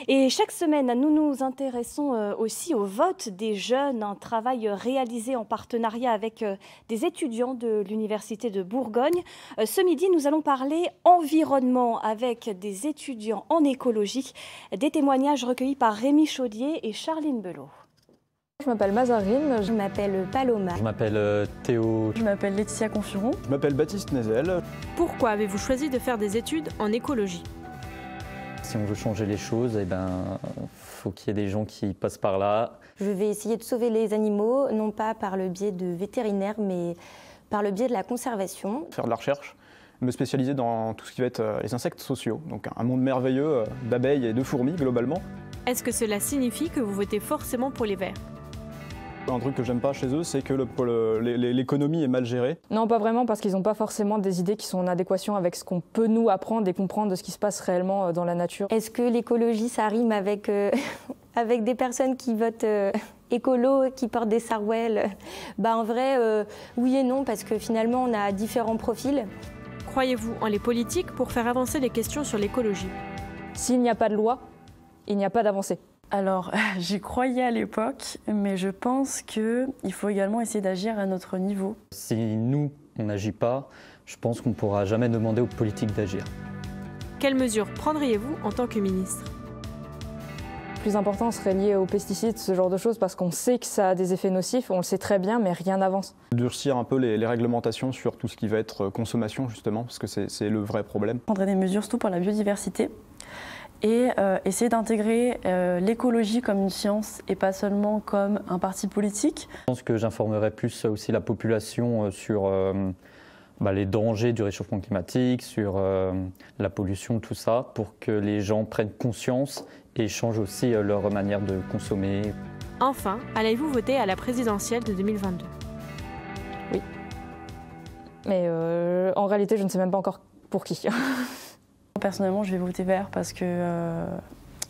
Et chaque semaine, nous nous intéressons aussi au vote des jeunes, un travail réalisé en partenariat avec des étudiants de l'Université de Bourgogne. Ce midi, nous allons parler environnement avec des étudiants en écologie, des témoignages recueillis par Rémi Chaudier et Charline Belot. Je m'appelle Mazarine. Je m'appelle Paloma. Je m'appelle Théo. Je m'appelle Laetitia Confiron. Je m'appelle Baptiste Nezel. Pourquoi avez-vous choisi de faire des études en écologie ? Si on veut changer les choses, faut qu'il y ait des gens qui passent par là. Je vais essayer de sauver les animaux, non pas par le biais de vétérinaires, mais par le biais de la conservation. Faire de la recherche, me spécialiser dans tout ce qui va être les insectes sociaux, donc un monde merveilleux d'abeilles et de fourmis globalement. Est-ce que cela signifie que vous votez forcément pour les Verts ? Un truc que j'aime pas chez eux, c'est que l'économie est mal gérée. Non, pas vraiment, parce qu'ils n'ont pas forcément des idées qui sont en adéquation avec ce qu'on peut nous apprendre et comprendre de ce qui se passe réellement dans la nature. Est-ce que l'écologie, ça rime avec, avec des personnes qui votent écolo, qui portent des sarouels? En vrai, oui et non, parce que finalement, on a différents profils. Croyez-vous en les politiques pour faire avancer les questions sur l'écologie ? S'il n'y a pas de loi, il n'y a pas d'avancée. Alors, j'y croyais à l'époque, mais je pense qu'il faut également essayer d'agir à notre niveau. Si nous, on n'agit pas, je pense qu'on ne pourra jamais demander aux politiques d'agir. Quelles mesures prendriez-vous en tant que ministre ? Le plus important serait lié aux pesticides, ce genre de choses, parce qu'on sait que ça a des effets nocifs, on le sait très bien, mais rien n'avance. Durcir un peu les réglementations sur tout ce qui va être consommation, justement, parce que c'est le vrai problème. Je prendrais des mesures surtout pour la biodiversité et essayer d'intégrer l'écologie comme une science et pas seulement comme un parti politique. Je pense que j'informerai plus aussi la population sur les dangers du réchauffement climatique, sur la pollution, tout ça, pour que les gens prennent conscience et changent aussi leur manière de consommer. Enfin, allez-vous voter à la présidentielle de 2022 ? Oui. Mais en réalité, je ne sais même pas encore pour qui. Personnellement, je vais voter vert parce que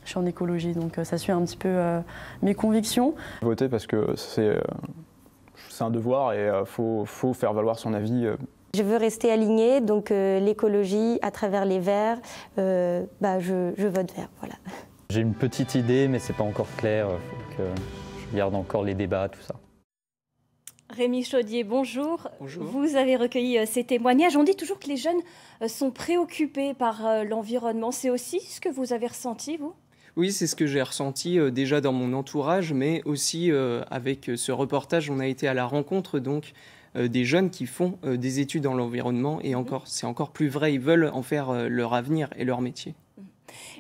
je suis en écologie, donc ça suit un petit peu mes convictions. Voter parce que c'est un devoir et faut faire valoir son avis. Je veux rester alignée, donc l'écologie à travers les verts, je vote vert, voilà. J'ai une petite idée, mais c'est pas encore clair. Faut que je garde encore les débats, tout ça. Rémi Chaudier, bonjour. Bonjour. Vous avez recueilli ces témoignages. On dit toujours que les jeunes sont préoccupés par l'environnement. C'est aussi ce que vous avez ressenti, vous ? Oui, c'est ce que j'ai ressenti déjà dans mon entourage, mais aussi avec ce reportage, on a été à la rencontre des jeunes qui font des études dans l'environnement et c'est encore plus vrai, ils veulent en faire leur avenir et leur métier.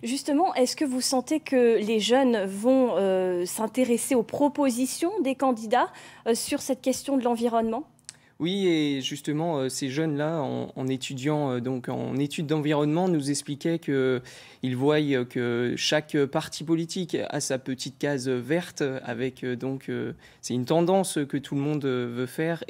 Justement, est-ce que vous sentez que les jeunes vont s'intéresser aux propositions des candidats sur cette question de l'environnement ? Oui, et justement, ces jeunes-là, en étudiant en études d'environnement, nous expliquaient qu'ils voient que chaque parti politique a sa petite case verte, avec c'est une tendance que tout le monde veut faire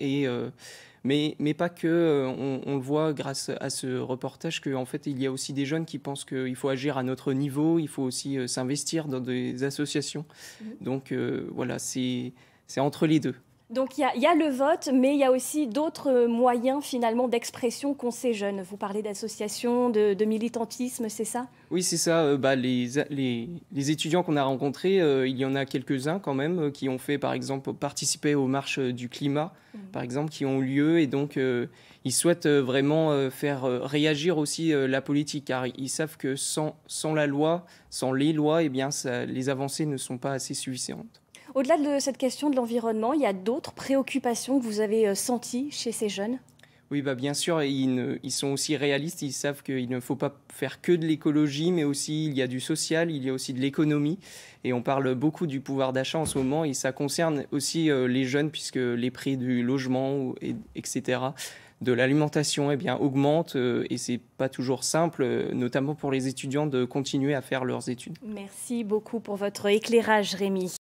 mais pas que. On le voit grâce à ce reportage qu'en fait, il y a aussi des jeunes qui pensent qu'il faut agir à notre niveau, il faut aussi s'investir dans des associations. Donc voilà, c'est entre les deux. Donc il y a le vote, mais il y a aussi d'autres moyens finalement d'expression qu'ont ces jeunes. Vous parlez d'associations, de militantisme, c'est ça ? Oui, c'est ça. Les étudiants qu'on a rencontrés, il y en a quelques-uns quand même qui ont fait, par exemple, participer aux marches du climat, par exemple, qui ont eu lieu. Et donc, ils souhaitent vraiment faire réagir aussi la politique, car ils savent que sans la loi, sans les lois, les avancées ne sont pas assez suffisantes. Au-delà de cette question de l'environnement, il y a d'autres préoccupations que vous avez senties chez ces jeunes ? Oui, bien sûr, ils sont aussi réalistes, ils savent qu'il ne faut pas faire que de l'écologie, mais aussi il y a du social, il y a aussi de l'économie. Et on parle beaucoup du pouvoir d'achat en ce moment, et ça concerne aussi les jeunes, puisque les prix du logement, etc., de l'alimentation augmentent, et c'est pas toujours simple, notamment pour les étudiants, de continuer à faire leurs études. Merci beaucoup pour votre éclairage, Rémi.